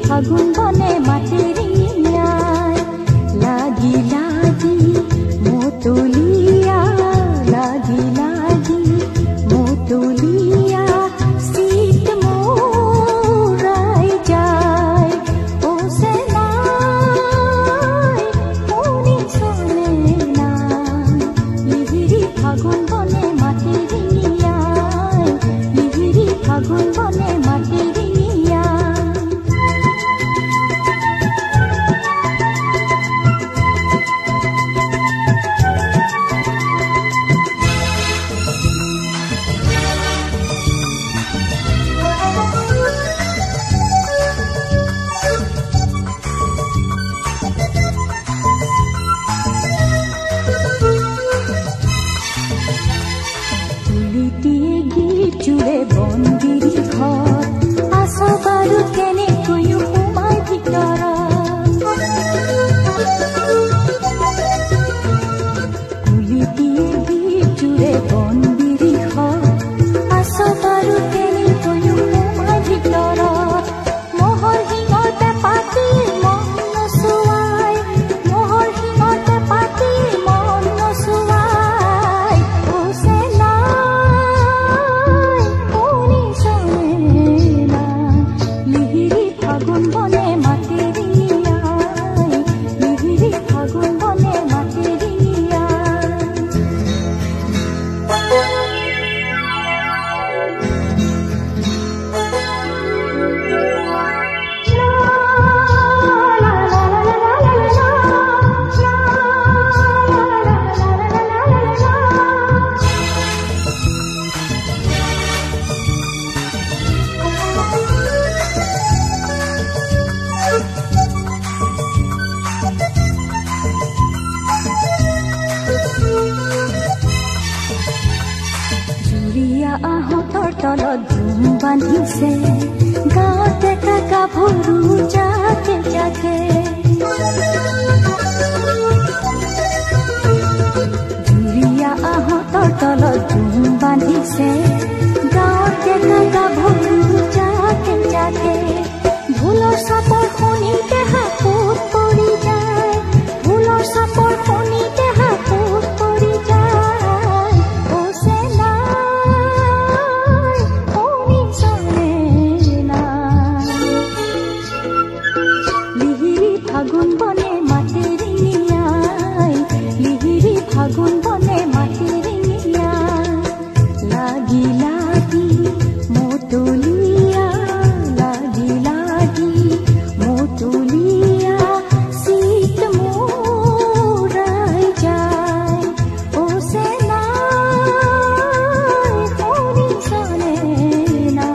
फागुन बने माटेरिया लागी लागी मोतुलिया लागी लागी मोतुलिया सीत मोराई जाए ओ सेनाय मोनी सोने ना लिहिरी फागुन बने माटेरिया लिहिरी फागुन बने माटेरिया চুড়ে বন্দির ঘর আসো বারু কেনে কয়ু সোমাই ভিতর কুলি দিয়ে গীত চুড়ে বন্দির ঘর আসো বারু কেনে কয়ু সোমাই ভিতর মোহর হিঙতে পাতি মন নচুৱাই মোহৰ হিঙতে পাতি মন নচুৱাই ও সেনা फागुन बने माटेरिया लिहिरी फागुन बने माटेरिया আহতৰ তলত ধুম বান্ধিছে গাঁৱতে কাকা ভৰু জাকে জাকে জুৰিয়া আহতৰ তলত ধুম বান্ধিছে গাঁৱতে কাকা ভৰু জাকে জাকে ঢোলৰ চাপৰ শুনিতে হাতত পৰি যায় ঢোলৰ চাপৰ শুনিতে হাতত পৰি যায় ও সেনা फागुन बने माटेरिया लिहिरी फागुन बने माटेरिया लागी लागी मोतुलिया लागी लागी मोतुलिया सीत मोराई जाए ओ सेनाय होनी सोने ना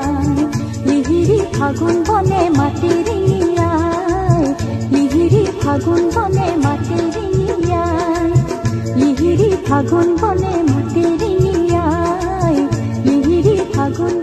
लिहिरी फागुन बने माटेरिया फागुन बने माटेरिया लिहिरी फागुन बने माटेरिया लिहिरी फागुन